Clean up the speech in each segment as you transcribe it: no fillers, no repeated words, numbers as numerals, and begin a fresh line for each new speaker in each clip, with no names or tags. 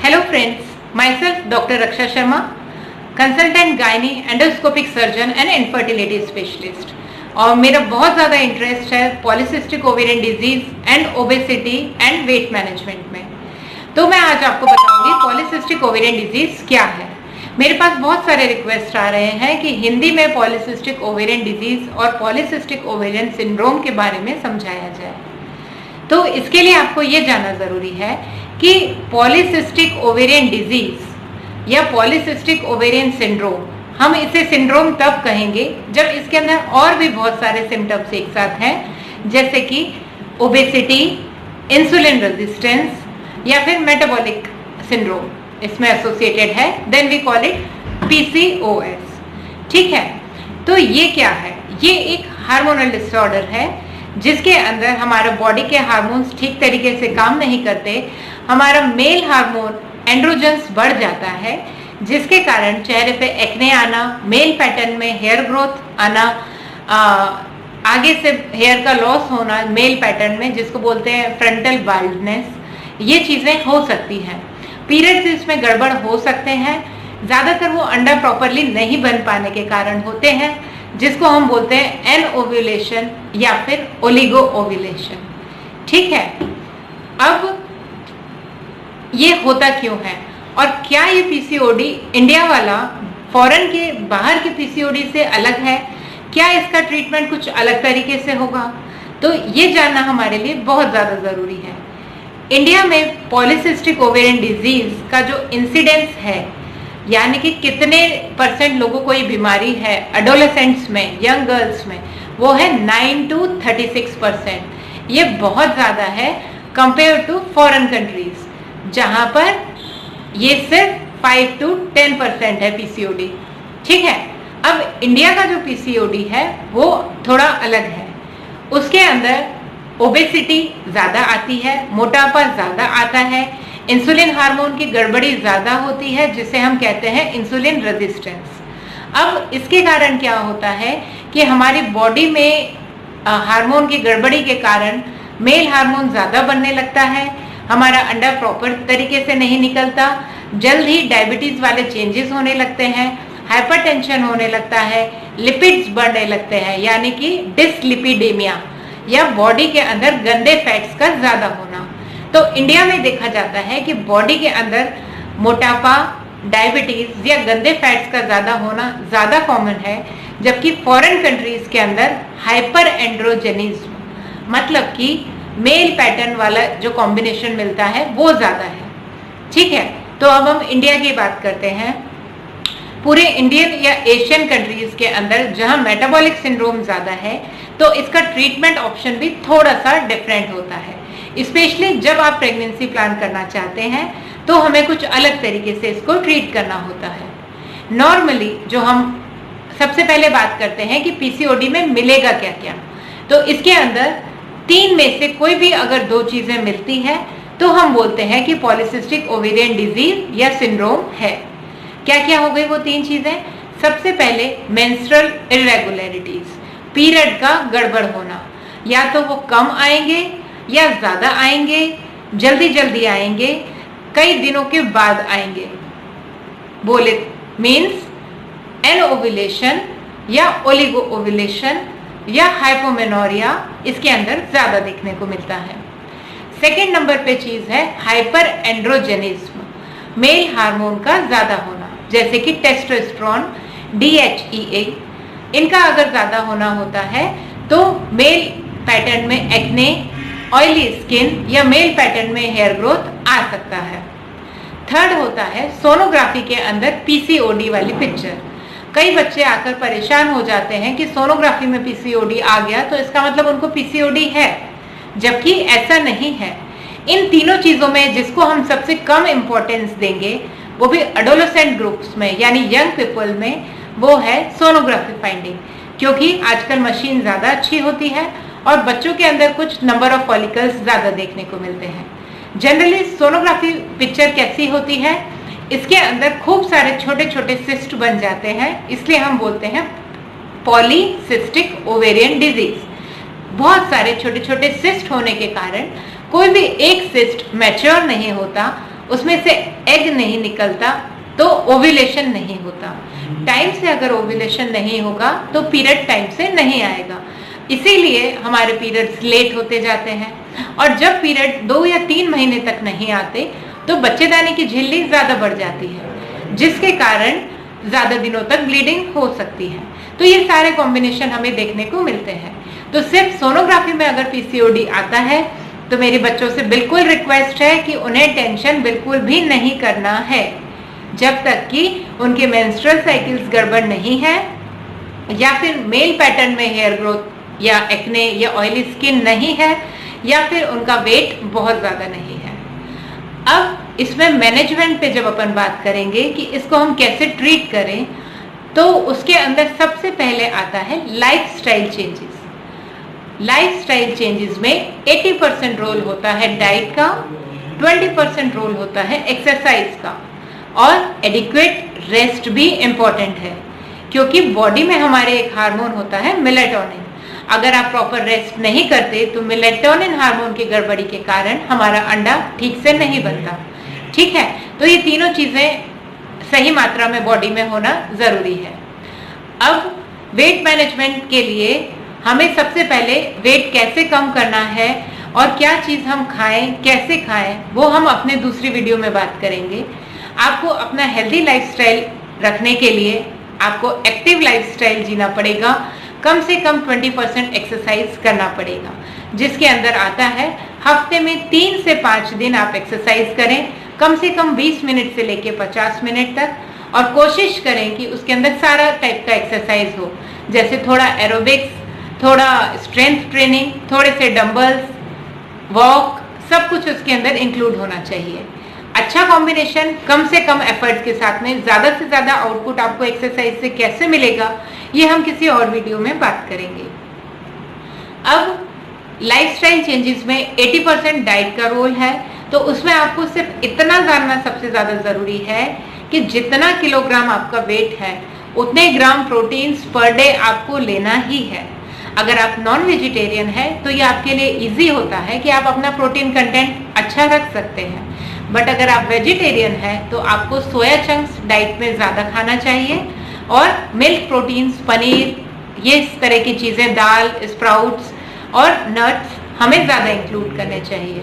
Hello friends, myself Dr. Raksha Sharma, consultant gynae endoscopic surgeon and infertility specialist। और मेरा बहुत ज़्यादा interest है polycystic ovarian disease and obesity and weight management में। तो मैं आज आपको बताऊंगी पॉलीसिस्टिक ओवेरियन डिजीज क्या है। मेरे पास बहुत सारे रिक्वेस्ट आ रहे हैं कि हिंदी में पॉलीसिस्टिक ओवेरियन डिजीज और पॉलीसिस्टिक ओवेरियन सिंड्रोम के बारे में समझाया जाए। तो इसके लिए आपको ये जानना ज़रूरी है कि पॉलीसिस्टिक ओवेरियन डिजीज या पॉलीसिस्टिक ओवेरियन सिंड्रोम, हम इसे सिंड्रोम तब कहेंगे जब इसके अंदर और भी बहुत सारे सिम्टम्स एक साथ हैं, जैसे कि ओबेसिटी, इंसुलिन रेजिस्टेंस या फिर मेटाबॉलिक सिंड्रोम इसमें एसोसिएटेड है। Then we call it PCOS. ठीक है, तो ये क्या है? ये एक हार्मोनल डिसऑर्डर है जिसके अंदर हमारा बॉडी के हार्मोन्स ठीक तरीके से काम नहीं करते। हमारा मेल हार्मोन एंड्रोजन्स बढ़ जाता है, जिसके कारण चेहरे पे एक्ने आना, मेल पैटर्न में हेयर ग्रोथ आना, आगे से हेयर का लॉस होना मेल पैटर्न में, जिसको बोलते हैं फ्रंटल बाल्डनेस, ये चीज़ें हो सकती हैं। पीरियड्स इसमें गड़बड़ हो सकते हैं। ज़्यादातर वो अंडा प्रॉपरली नहीं बन पाने के कारण होते हैं, जिसको हम बोलते हैं एनओव्यूलेशन या फिर ओलिगो ओव्यूलेशन। ठीक है, अब ये होता क्यों है और क्या ये पीसीओडी इंडिया वाला फॉरेन के बाहर के पीसीओडी से अलग है? क्या इसका ट्रीटमेंट कुछ अलग तरीके से होगा? तो ये जानना हमारे लिए बहुत ज़्यादा ज़रूरी है। इंडिया में पॉलीसिस्टिक ओवेरियन डिजीज का जो इंसिडेंस है, यानी कि कितने % लोगों को ये बीमारी है एडोलेसेंट्स में, यंग गर्ल्स में, वो है 9 to 36%। ये बहुत ज़्यादा है कंपेयर टू फॉरेन कंट्रीज, जहाँ पर ये सिर्फ 5 to 10% है पीसीओडी। ठीक है, अब इंडिया का जो पीसीओडी है वो थोड़ा अलग है। उसके अंदर ओबेसिटी ज़्यादा आती है, मोटापा ज़्यादा आता है, इंसुलिन हार्मोन की गड़बड़ी ज़्यादा होती है, जिसे हम कहते हैं इंसुलिन रेजिस्टेंस। अब इसके कारण क्या होता है कि हमारी बॉडी में हार्मोन की गड़बड़ी के कारण मेल हार्मोन ज़्यादा बनने लगता है, हमारा अंडा प्रॉपर तरीके से नहीं निकलता, जल्द ही डायबिटीज़ वाले चेंजेस होने लगते हैं, हाइपरटेंशन होने लगता है, लिपिड्स बढ़ने लगते हैं, यानी कि डिसलिपिडेमिया या बॉडी के अंदर गंदे फैट्स का ज़्यादा होना। तो इंडिया में देखा जाता है कि बॉडी के अंदर मोटापा, डायबिटीज़ या गंदे फैट्स का ज़्यादा होना ज़्यादा कॉमन है, जबकि फॉरेन कंट्रीज़ के अंदर हाइपर एंड्रोजेनिज्म, मतलब कि मेल पैटर्न वाला जो कॉम्बिनेशन मिलता है वो ज़्यादा है। ठीक है, तो अब हम इंडिया की बात करते हैं। पूरे इंडियन या एशियन कंट्रीज़ के अंदर जहाँ मेटाबॉलिक सिंड्रोम ज़्यादा है, तो इसका ट्रीटमेंट ऑप्शन भी थोड़ा सा डिफरेंट होता है। स्पेशली जब आप प्रेगनेंसी प्लान करना चाहते हैं तो हमें कुछ अलग तरीके से इसको ट्रीट करना होता है। नॉर्मली जो हम सबसे पहले बात करते हैं कि पीसीओडी में मिलेगा क्या क्या, तो इसके अंदर 3 में से कोई भी अगर 2 चीज़ें मिलती हैं तो हम बोलते हैं कि पॉलीसिस्टिक ओवेरियन डिजीज या सिंड्रोम है। क्या क्या हो गई वो 3 चीज़ें? सबसे पहले मेंस्ट्रुअल इरेगुलरिटीज, पीरियड का गड़बड़ होना, या तो वो कम आएंगे या ज़्यादा आएंगे, जल्दी जल्दी आएंगे, कई दिनों के बाद आएंगे। बोले मीन्स एनओव्यूलेशन या ओलिगो ओव्यूलेशन या हाइपोमेनोरिया इसके अंदर ज़्यादा देखने को मिलता है। सेकेंड नंबर पे चीज़ है हाइपर एंड्रोजेनिज्म, मेल हार्मोन का ज़्यादा होना, जैसे कि टेस्टोस्टेरोन, DHEA, इनका अगर ज़्यादा होना होता है तो मेल पैटर्न में एक्ने, ऑयली स्किन या मेल पैटर्न में हेयर ग्रोथ आ सकता है। थर्ड होता है सोनोग्राफी के अंदर पीसीओडी वाली पिक्चर। कई बच्चे आकर परेशान हो जाते हैं कि सोनोग्राफी में पीसीओडी आ गया तो इसका मतलब उनको पीसीओडी है, जबकि ऐसा नहीं है। इन तीनों चीज़ों में जिसको हम सबसे कम इम्पोर्टेंस देंगे, वो भी एडोलेसेंट ग्रुप्स में यानी यंग पीपल में, वो है सोनोग्राफी फाइंडिंग, क्योंकि आजकल मशीन ज़्यादा अच्छी होती है और बच्चों के अंदर कुछ नंबर ऑफ फॉलिकल्स ज़्यादा देखने को मिलते हैं। जनरली सोनोग्राफी पिक्चर कैसी होती है? इसके अंदर खूब सारे छोटे छोटे सिस्ट बन जाते हैं, इसलिए हम बोलते हैं पॉलीसिस्टिक ओवेरियन डिजीज। बहुत सारे छोटे छोटे सिस्ट होने के कारण कोई भी एक सिस्ट मैच्योर नहीं होता उसमें से एग नहीं निकलता तो ओव्यूलेशन नहीं होता। टाइम से अगर ओव्यूलेशन नहीं होगा तो पीरियड टाइम से नहीं आएगा, इसीलिए हमारे पीरियड्स लेट होते जाते हैं। और जब पीरियड 2 या 3 महीने तक नहीं आते तो बच्चेदानी की झिल्ली ज्यादा बढ़ जाती है, जिसके कारण ज्यादा दिनों तक ब्लीडिंग हो सकती है। तो ये सारे कॉम्बिनेशन हमें देखने को मिलते हैं। तो सिर्फ सोनोग्राफी में अगर पीसीओडी आता है तो मेरे बच्चों से बिल्कुल रिक्वेस्ट है कि उन्हें टेंशन बिल्कुल भी नहीं करना है, जब तक कि उनके मेंस्ट्रुअल साइकिल्स गड़बड़ नहीं है, या फिर मेल पैटर्न में हेयर ग्रोथ या एक्ने या ऑयली स्किन नहीं है, या फिर उनका वेट बहुत ज्यादा नहीं है। अब इसमें मैनेजमेंट पे जब अपन बात करेंगे कि इसको हम कैसे ट्रीट करें, तो उसके अंदर सबसे पहले आता है लाइफस्टाइल चेंजेस। लाइफस्टाइल चेंजेस में 80% रोल होता है डाइट का, 20% रोल होता है एक्सरसाइज का, और एडिक्वेट रेस्ट भी इम्पोर्टेंट है, क्योंकि बॉडी में हमारे एक हार्मोन होता है मेलेटोनिन। अगर आप प्रॉपर रेस्ट नहीं करते तो मेलेटोनिन हार्मोन की गड़बड़ी के कारण हमारा अंडा ठीक से नहीं बनता। ठीक है, तो ये तीनों चीजें सही मात्रा में बॉडी में होना जरूरी है। अब वेट मैनेजमेंट के लिए हमें सबसे पहले वेट कैसे कम करना है और क्या चीज हम खाएं, कैसे खाएं, वो हम अपने दूसरी वीडियो में बात करेंगे। आपको अपना हेल्दी लाइफस्टाइल रखने के लिए आपको एक्टिव लाइफस्टाइल जीना पड़ेगा, कम से कम 20% एक्सरसाइज करना पड़ेगा, जिसके अंदर आता है हफ्ते में 3 से 5 दिन आप एक्सरसाइज करें, कम से कम 20 मिनट से लेके 50 मिनट तक, और कोशिश करें कि उसके अंदर सारा टाइप का एक्सरसाइज हो, जैसे थोड़ा एरोबिक्स, थोड़ा स्ट्रेंथ ट्रेनिंग, थोड़े से डंबल्स, वॉक, सब कुछ उसके अंदर इंक्लूड होना चाहिए। अच्छा कॉम्बिनेशन कम से कम एफर्ट के साथ में ज्यादा से ज्यादा आउटपुट आपको एक्सरसाइज से कैसे मिलेगा, ये हम किसी और वीडियो में बात करेंगे। अब लाइफस्टाइल चेंजेस में 80% डाइट का रोल है, तो उसमें आपको सिर्फ इतना जानना सबसे ज्यादा जरूरी है कि जितना किलोग्राम आपका वेट है उतने ग्राम प्रोटीन्स पर डे आपको लेना ही है। अगर आप नॉन वेजिटेरियन है तो ये आपके लिए इजी होता है कि आप अपना प्रोटीन कंटेंट अच्छा रख सकते हैं, बट अगर आप वेजिटेरियन है तो आपको सोया चंक्स डाइट में ज्यादा खाना चाहिए, और मिल्क प्रोटीन्स, पनीर, ये इस तरह की चीजें, दाल, स्प्राउट्स और नट्स हमें ज्यादा इंक्लूड करने चाहिए।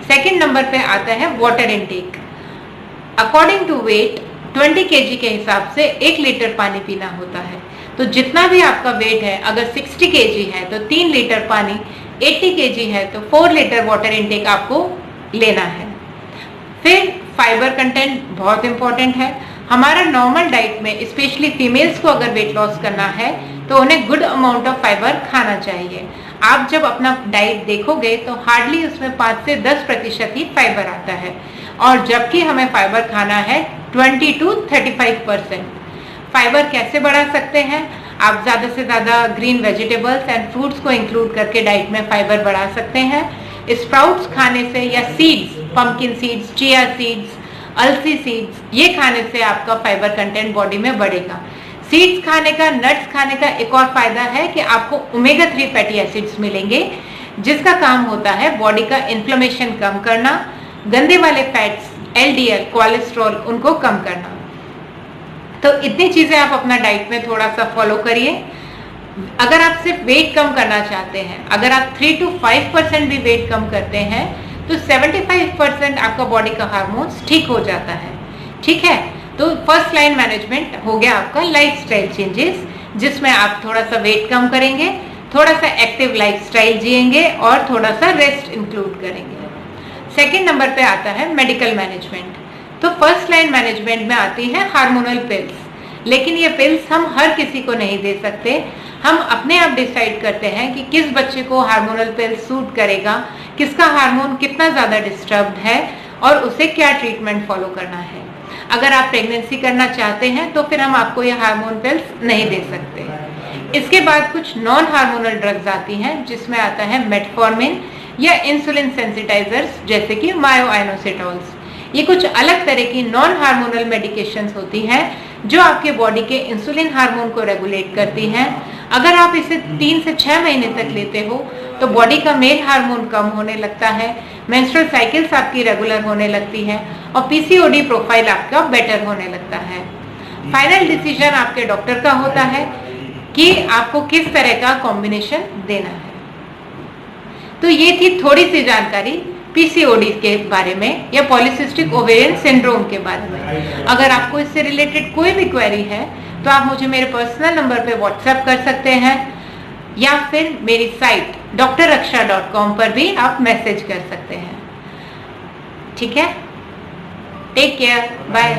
सेकंड नंबर पे आता है water intake. According to weight 20 kg के हिसाब से 1 लीटर पानी पीना होता है। तो जितना भी आपका वेट है, अगर 60 kg है तो 3 लीटर पानी, 80 kg है तो 4 लीटर वाटर इनटेक आपको लेना है। फिर फाइबर कंटेंट बहुत इंपॉर्टेंट है। हमारा नॉर्मल डाइट में स्पेशली फीमेल्स को अगर वेट लॉस करना है तो उन्हें गुड अमाउंट ऑफ फाइबर खाना चाहिए। आप जब अपना डाइट देखोगे तो हार्डली उसमें 5 से 10% ही फाइबर आता है, और जबकि हमें फाइबर खाना है 20 to 35%। फाइबर कैसे बढ़ा सकते हैं? आप ज्यादा से ज्यादा ग्रीन वेजिटेबल्स एंड फ्रूट्स को इंक्लूड करके डाइट में फाइबर बढ़ा सकते हैं। स्प्राउट्स खाने से, या seeds, pumpkin seeds, chia seeds, अलसी सीड्स, ये खाने से आपका फाइबर कंटेंट बॉडी में बढ़ेगा। सीड्स खाने का, नट्स खाने का एक और फायदा है कि आपको ओमेगा 3 फैटी एसिड्स मिलेंगे, जिसका काम होता है बॉडी का इन्फ्लेमेशन कम करना, गंदे वाले फैट्स, LDL, कोलेस्ट्रॉल, उनको कम करना। तो इतनी चीजें आप अपना डाइट में थोड़ा सा फॉलो करिए। अगर आप सिर्फ वेट कम करना चाहते हैं, अगर आप 3 to 5% भी वेट कम करते हैं तो 75% आपका बॉडी का हार्मोन्स ठीक हो जाता है। ठीक है, तो फर्स्ट लाइन मैनेजमेंट हो गया आपका लाइफस्टाइल चेंजेस, जिसमें आप थोड़ा सा वेट कम करेंगे, थोड़ा सा एक्टिव लाइफस्टाइल जिएंगे और थोड़ा सा रेस्ट इंक्लूड करेंगे। सेकेंड नंबर पे आता है मेडिकल मैनेजमेंट। तो फर्स्ट लाइन मैनेजमेंट में आती है हार्मोनल पिल्स, लेकिन ये पिल्स हम हर किसी को नहीं दे सकते। हम अपने आप डिसाइड करते हैं कि किस बच्चे को हार्मोनल पिल सूट करेगा, किसका हार्मोन कितना ज्यादा डिस्टर्ब्ड है, और उसे क्या ट्रीटमेंट फॉलो करना है। अगर आप प्रेगनेंसी करना चाहते हैं तो फिर हम आपको ये हार्मोन पिल्स नहीं दे सकते। इसके बाद कुछ नॉन हार्मोनल ड्रग्स आती हैं, जिसमें आता है मेटफॉर्मिन या इंसुलिन सेंसिटाइजर्स, जैसे कि मायोआइनोसिटोल्स। ये कुछ अलग तरह की नॉन हार्मोनल मेडिकेशंस होती हैं जो आपके बॉडी के इंसुलिन हार्मोन को रेगुलेट करती हैं। अगर आप इसे 3 से 6 महीने तक लेते हो तो बॉडी का मेल हार्मोन कम होने लगता है, मेंस्ट्रुअल साइकिल्स आपकी रेगुलर होने लगती है और पीसीओडी प्रोफाइल आपका बेटर होने लगता है। फाइनल डिसीजन आपके डॉक्टर का होता है कि आपको किस तरह का कॉम्बिनेशन देना है। तो ये थी थोड़ी सी जानकारी पीसीओडी के बारे में या पॉलीसिस्टिक ओवेरियन सिंड्रोम के बारे में। अगर आपको इससे रिलेटेड कोई भी क्वेरी है तो आप मुझे मेरे पर्सनल नंबर पे व्हाट्सएप कर सकते हैं या फिर मेरी साइट drraksha.com पर भी आप मैसेज कर सकते हैं। ठीक है, टेक केयर, बाय।